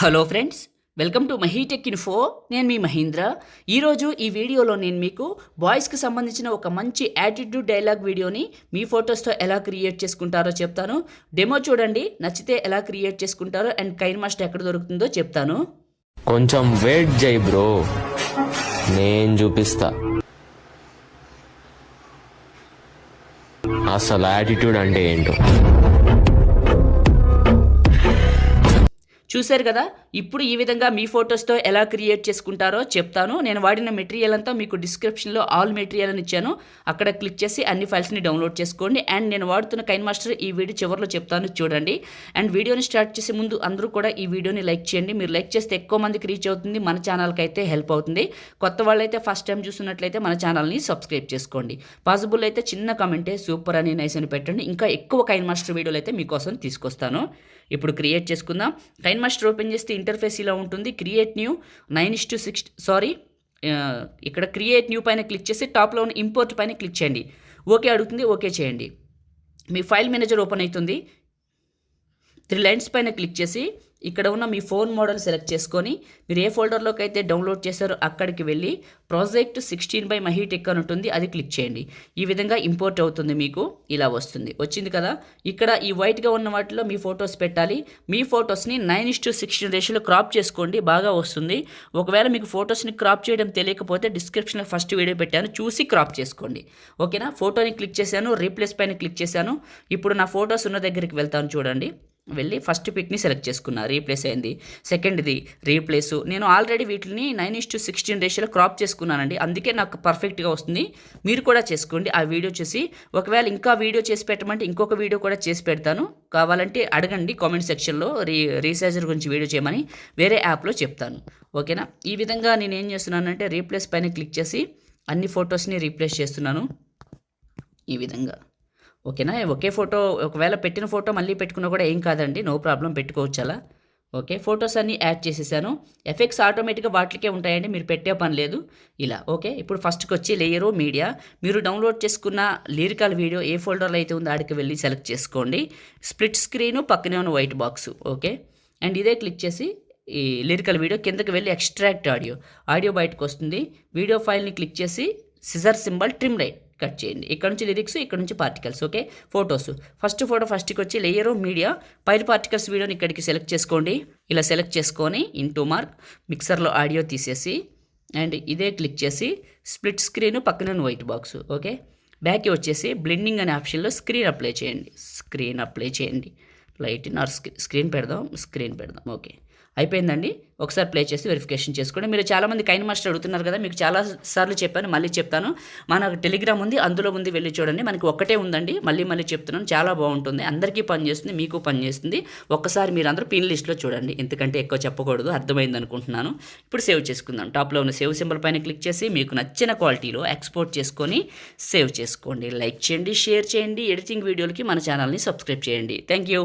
Hello friends, welcome to MahiTech info. నేను మీ మహీంద్ర. ఈరోజు ఈ వీడియోలో నేను మీకు బాయ్స్కి సంబంధించిన ఒక మంచి యాటిట్యూడ్ డైలాగ్ వీడియోని మీ ఫొటోస్తో ఎలా క్రియేట్ చేసుకుంటారో చెప్తాను. డెమో చూడండి, నచ్చితే ఎలా క్రియేట్ చేసుకుంటారో అండ్ కైన్ మాస్టర్ ఎక్కడ దొరుకుతుందో చెప్తాను. కొంచెం వెయిట్ చేయి బ్రో, నేను చూపిస్తా అసలు యాటిట్యూడ్ అంటే ఏంటో. చూశారు కదా, ఇప్పుడు ఈ విధంగా మీ ఫొటోస్తో ఎలా క్రియేట్ చేసుకుంటారో చెప్తాను. నేను వాడిన మెటీరియల్ అంతా మీకు డిస్క్రిప్షన్లో ఆల్ మెటీరియల్ అని ఇచ్చాను. అక్కడ క్లిక్ చేసి అన్ని ఫైల్స్ని డౌన్లోడ్ చేసుకోండి. అండ్ నేను వాడుతున్న కైన్ మాస్టర్ ఈ వీడియో చివరిలో చెప్తాను, చూడండి. అండ్ వీడియోని స్టార్ట్ చేసే ముందు అందరూ కూడా ఈ వీడియోని లైక్ చేయండి. మీరు లైక్ చేస్తే ఎక్కువ మందికి రీచ్ అవుతుంది, మన ఛానల్కి అయితే హెల్ప్ అవుతుంది. కొత్త వాళ్ళైతే ఫస్ట్ టైం చూస్తున్నట్లయితే మన ఛానల్ని సబ్స్క్రైబ్ చేసుకోండి. పాసిబుల్ అయితే చిన్న కమెంటే సూపర్ అని నైస్ అని పెట్టండి. ఇంకా ఎక్కువ కైన్ మాస్టర్ వీడియోలు అయితే మీకోసం తీసుకొస్తాను. ఇప్పుడు క్రియేట్ చేసుకుందాం. కైన్ మాస్టర్ ఓపెన్ చేస్తే ఇంటర్ఫేస్ ఇలా ఉంటుంది. క్రియేట్ న్యూ 9:6 ఇక్కడ క్రియేట్ న్యూ పైన క్లిక్ చేసి టాప్లో ఉన్న ఇంపోర్ట్ పైన క్లిక్ చేయండి. ఓకే అడుగుతుంది, ఓకే చేయండి. మీ ఫైల్ మేనేజర్ ఓపెన్ అవుతుంది. 3 లైన్స్ పైన క్లిక్ చేసి ఇక్కడ ఉన్న మీ ఫోన్ మోడల్ సెలెక్ట్ చేసుకొని మీరు ఏ ఫోల్డర్లోకి అయితే డౌన్లోడ్ చేశారో అక్కడికి వెళ్ళి ప్రాజెక్ట్ 16/Mahitech అని ఉంటుంది, అది క్లిక్ చేయండి. ఈ విధంగా ఇంపోర్ట్ అవుతుంది, మీకు ఇలా వచ్చింది కదా. ఇక్కడ ఈ వైట్గా ఉన్న వాటిలో మీ ఫొటోస్ పెట్టాలి. మీ ఫొటోస్ని 9:16 రేషియోలో క్రాప్ చేసుకోండి, బాగా వస్తుంది. ఒకవేళ మీకు ఫొటోస్ని క్రాప్ చేయడం తెలియకపోతే డిస్క్రిప్షన్లో ఫస్ట్ వీడియో పెట్టాను, చూసి క్రాప్ చేసుకోండి. ఓకేనా. ఫోటోని క్లిక్ చేశాను, రీప్లేస్ పైన క్లిక్ చేశాను. ఇప్పుడు నా ఫొటోస్ ఉన్న దగ్గరికి వెళ్తాను, చూడండి. వెళ్ళి ఫస్ట్ పిక్ని సెలెక్ట్ చేసుకున్నా, రీప్లేస్ అయింది. సెకండ్ది రీప్లేసు. నేను ఆల్రెడీ వీటిని 9:16 రేషియోలో క్రాప్ చేసుకున్నానండి, అందుకే నాకు పర్ఫెక్ట్గా వస్తుంది. మీరు కూడా చేసుకోండి ఆ వీడియో చూసి. ఒకవేళ ఇంకా వీడియో చేసి పెట్టమంటే ఇంకొక వీడియో కూడా చేసి పెడతాను, కావాలంటే అడగండి కామెంట్ సెక్షన్లో. రీసైజర్ గురించి వీడియో చేయమని వేరే యాప్లో చెప్తాను. ఓకేనా. ఈ విధంగా నేను ఏం చేస్తున్నానంటే రీప్లేస్ పైన క్లిక్ చేసి అన్ని ఫొటోస్ని రీప్లేస్ చేస్తున్నాను ఈ విధంగా. ఓకేనా. ఒకే ఫోటో ఒకవేళ పెట్టిన ఫోటో మళ్ళీ పెట్టుకున్నా కూడా ఏం కాదండి, నో ప్రాబ్లం, పెట్టుకోవచ్చు అలా. ఓకే, ఫొటోస్ అన్నీ యాడ్ చేసేసాను. ఎఫెక్ట్స్ ఆటోమేటిక్గా వాటికే ఉంటాయండి, మీరు పెట్టే పని లేదు ఇలా. ఓకే, ఇప్పుడు ఫస్ట్కి వచ్చి లేయరు మీడియా. మీరు డౌన్లోడ్ చేసుకున్న లిరికల్ వీడియో ఏ ఫోల్డర్లో అయితే ఉందో ఆడికి వెళ్ళి సెలెక్ట్ చేసుకోండి. స్ప్లిట్ స్క్రీను, పక్కనే ఉన్న వైట్ బాక్స్. ఓకే, అండ్ ఇదే క్లిక్ చేసి ఈ లిరికల్ వీడియో కిందకి వెళ్ళి ఎక్స్ట్రాక్ట్ ఆడియో బయటకు వస్తుంది. వీడియో ఫైల్ని క్లిక్ చేసి scissor symbol trim right cut చేయండి. ఇక్కడ నుంచి లిరిక్స్, ఇక్కడ నుంచి పార్టికల్స్. ఓకే, ఫొటోస్ ఫస్ట్కి వచ్చి లేయరు మీడియా, పైన పార్టికల్స్ వీడియోని ఇక్కడికి సెలెక్ట్ చేసుకోండి. ఇలా సెలెక్ట్ చేసుకొని ఇంటూ మార్క్ మిక్సర్లో ఆడియో తీసేసి అండ్ ఇదే క్లిక్ చేసి స్ప్లిట్ స్క్రీన్, పక్కన వైట్ బాక్స్. ఓకే, బ్యాక్ వచ్చేసి బ్లెండింగ్ అనే ఆప్షన్లో స్క్రీన్ అప్లై చేయండి. లైట్ స్క్రీన్ పెడదాం. ఓకే, అయిపోయిందండి. ఒకసారి ప్లే చేసి వెరిఫికేషన్ చేసుకోండి. మీరు చాలామంది కైన్ మాస్టర్ అడుగుతున్నారు కదా, మీకు చాలా సార్లు చెప్పాను, మళ్ళీ చెప్తాను. మనకు టెలిగ్రామ్ ఉంది, అందులో ఉంది, వెళ్ళి చూడండి. మనకి ఒక్కటే ఉందండి, మళ్ళీ చెప్తున్నాను. చాలా బాగుంటుంది, అందరికీ పనిచేస్తుంది, మీకు పనిచేస్తుంది. ఒక్కసారి మీరు అందరూ పిన్ లిస్ట్లో చూడండి, ఎందుకంటే ఎక్కువ చెప్పకూడదు, అర్థమైంది అనుకుంటున్నాను. ఇప్పుడు సేవ్ చేసుకుందాం. టాప్లో ఉన్న సేవ్ సింబల్ పైన క్లిక్ చేసి మీకు నచ్చిన క్వాలిటీలో ఎక్స్పోర్ట్ చేసుకొని సేవ్ చేసుకోండి. లైక్ చేయండి, షేర్ చేయండి. ఎడిటింగ్ వీడియోలకి మన ఛానల్ని సబ్స్క్రైబ్ చేయండి. Thank you.